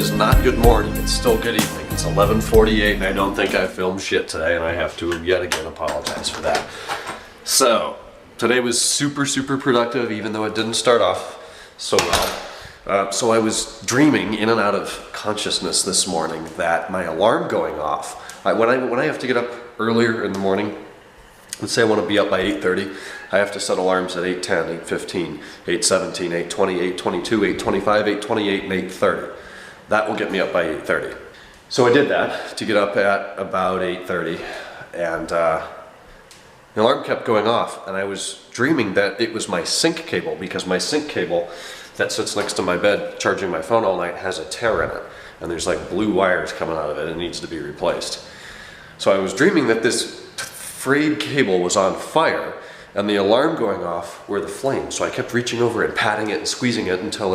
is not good morning, it's still good evening. It's 11:48 and I don't think I filmed shit today, and I have to yet again apologize for that. So, today was super productive, even though it didn't start off so well. So I was dreaming in and out of consciousness this morning that my alarm going off. When I have to get up earlier in the morning, let's say I want to be up by 8:30, I have to set alarms at 8:10, 8:15, 8:17, 8:20, 8:22, 8:25, 8:28, and 8:30. That will get me up by 8:30. So I did that to get up at about 8:30, and the alarm kept going off, and I was dreaming that it was my sync cable, because my sync cable that sits next to my bed charging my phone all night has a tear in it, and there's like blue wires coming out of it and it needs to be replaced. So I was dreaming that this frayed cable was on fire and the alarm going off were the flames. So I kept reaching over and patting it and squeezing it until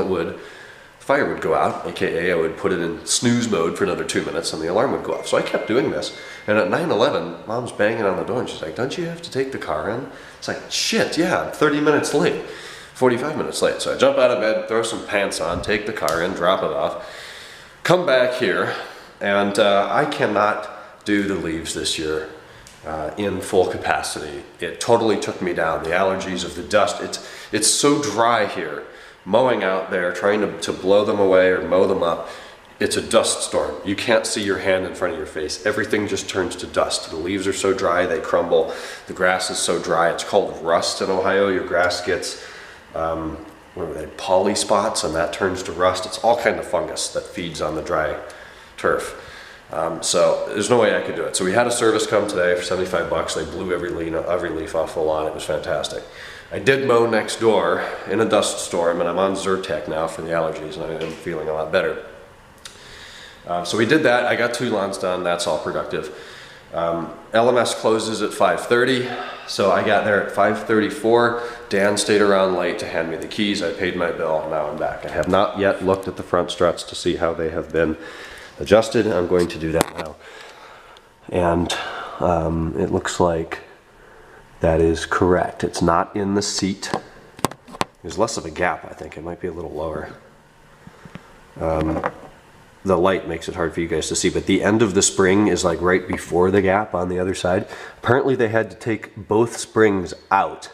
fire would go out, aka I would put it in snooze mode for another 2 minutes and the alarm would go off. So I kept doing this, and at 9:11, Mom's banging on the door and she's like, "Don't you have to take the car in?" It's like, shit, yeah, I'm 30 minutes late, 45 minutes late. So I jump out of bed, throw some pants on, take the car in, drop it off, come back here, and I cannot do the leaves this year in full capacity. It totally took me down. The allergies of the dust, it's so dry here. Mowing out there, trying to blow them away or mow them up, it's a dust storm. You can't see your hand in front of your face. Everything just turns to dust. The leaves are so dry, they crumble. The grass is so dry. It's called rust in Ohio. Your grass gets, what are they, poly spots, and that turns to rust. It's all kind of fungus that feeds on the dry turf. So there's no way I could do it. So we had a service come today for 75 bucks. They blew every leaf off the lawn. It was fantastic. I did mow next door in a dust storm, and I'm on Zyrtec now for the allergies, and I'm feeling a lot better. So we did that. I got 2 lawns done. That's all productive. LMS closes at 5:30, so I got there at 5:34. Dan stayed around late to hand me the keys. I paid my bill, and now I'm back. I have not yet looked at the front struts to see how they have been adjusted. I'm going to do that now. And it looks like that is correct. It's not in the seat. There's less of a gap, I think. It might be a little lower. The light makes it hard for you guys to see, but the end of the spring is like right before the gap on the other side. Apparently they had to take both springs out,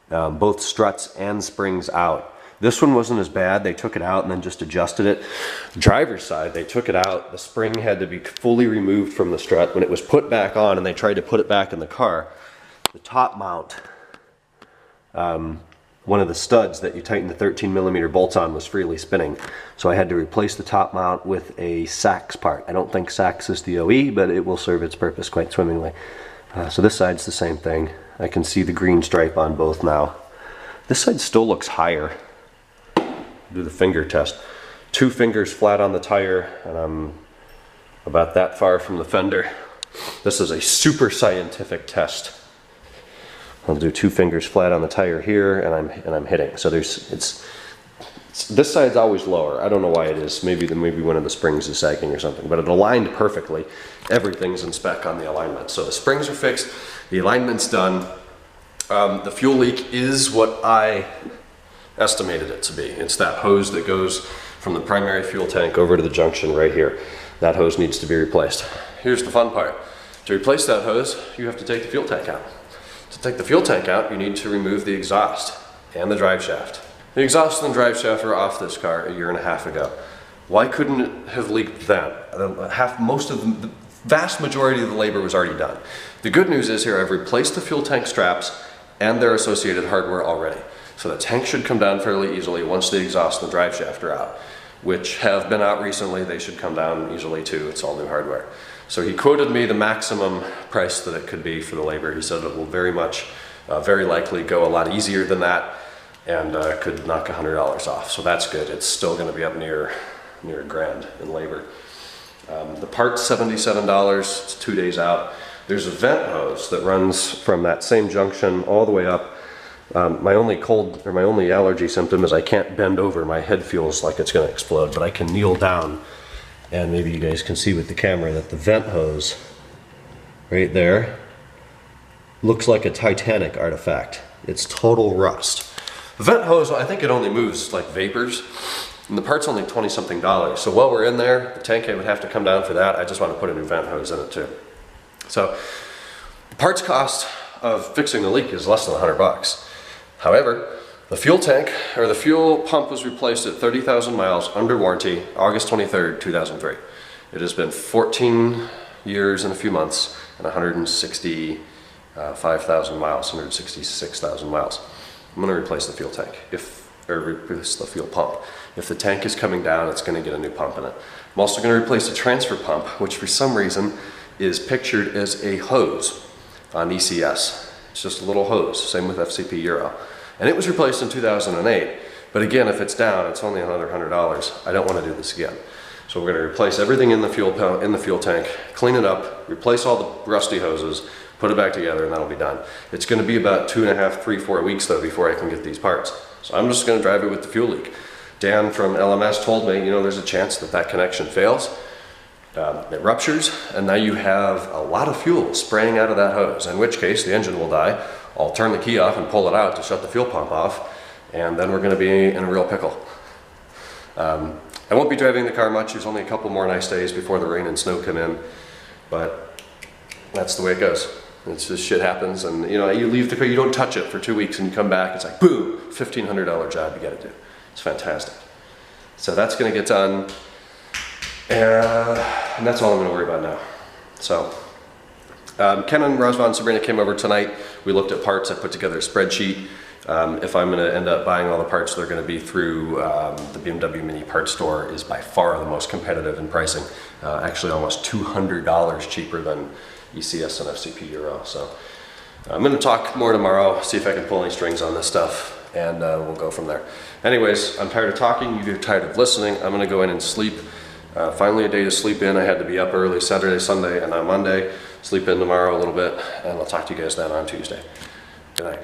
both struts and springs out. This one wasn't as bad. They took it out and then just adjusted it. The driver's side, they took it out. The spring had to be fully removed from the strut. When it was put back on and they tried to put it back in the car, the top mount, one of the studs that you tighten the 13mm bolts on was freely spinning. So I had to replace the top mount with a Sachs part. I don't think Sachs is the OE, but it will serve its purpose quite swimmingly. So this side's the same thing. I can see the green stripe on both now. This side still looks higher. Do the finger test. 2 fingers flat on the tire, and I'm about that far from the fender. This is a super scientific test. I'll do 2 fingers flat on the tire here, and I'm hitting. So this side's always lower. I don't know why it is. Maybe one of the springs is sagging or something, but it aligned perfectly. Everything's in spec on the alignment. So the springs are fixed. The alignment's done. The fuel leak is what I estimated it to be. It's that hose that goes from the primary fuel tank over to the junction right here. That hose needs to be replaced. Here's the fun part. To replace that hose, you have to take the fuel tank out. To take the fuel tank out, you need to remove the exhaust and the drive shaft. The exhaust and the drive shaft were off this car 1.5 years ago. Why couldn't it have leaked then? The vast majority of the labor was already done. The good news is here, I've replaced the fuel tank straps and their associated hardware already. So the tank should come down fairly easily once the exhaust and the drive shaft are out, which have been out recently. They should come down easily too. It's all new hardware. So he quoted me the maximum price that it could be for the labor. He said it will very likely go a lot easier than that, and could knock $100 off. So that's good. It's still going to be up near $1,000 in labor. The part's $77. It's 2 days out. There's a vent hose that runs from that same junction all the way up. My only allergy symptom is I can't bend over. My head feels like it's going to explode, but I can kneel down, and maybe you guys can see with the camera that the vent hose right there looks like a Titanic artifact. It's total rust. The vent hose, I think it only moves like vapors. And the part's only $20 something. So while we're in there, the tank would have to come down for that. I just want to put a new vent hose in it too. So the parts cost of fixing the leak is less than $100. However, the fuel tank, or the fuel pump, was replaced at 30,000 miles under warranty, August 23rd, 2003. It has been 14 years and a few months and 165,000 miles, 166,000 miles. I'm going to replace the fuel tank, or replace the fuel pump. If the tank is coming down, it's going to get a new pump in it. I'm also going to replace the transfer pump, which for some reason is pictured as a hose on ECS. It's just a little hose, same with FCP Euro. And it was replaced in 2008, but again, if it's down, it's only another $100. I don't want to do this again. So we're going to replace everything in the fuel tank, clean it up, replace all the rusty hoses, put it back together, and that'll be done. It's going to be about 2.5, 3, 4 weeks though before I can get these parts. So I'm just going to drive it with the fuel leak. Dan from LMS told me, you know, there's a chance that that connection fails. It ruptures, and now you have a lot of fuel spraying out of that hose, in which case the engine will die. I'll turn the key off and pull it out to shut the fuel pump off, and then we're going to be in a real pickle. I won't be driving the car much. There's only a couple more nice days before the rain and snow come in, but that's the way it goes. It's just shit happens, and you know, you leave the car, you don't touch it for 2 weeks, and you come back, it's like boom, $1,500 job you got to do. It's fantastic. So that's going to get done, and that's all I'm going to worry about now. So Ken and Rosva and Sabrina came over tonight. We looked at parts. I put together a spreadsheet. If I'm going to end up buying all the parts, they're going to be through the BMW Mini Parts Store. Is by far the most competitive in pricing. Actually almost $200 cheaper than ECS and FCP Euro. So I'm going to talk more tomorrow, see if I can pull any strings on this stuff, and we'll go from there. Anyways, I'm tired of talking, you're tired of listening. I'm going to go in and sleep. Finally a day to sleep in. I had to be up early Saturday, Sunday, and on Monday. Sleep in tomorrow a little bit, and I'll talk to you guys then on Tuesday. Good night.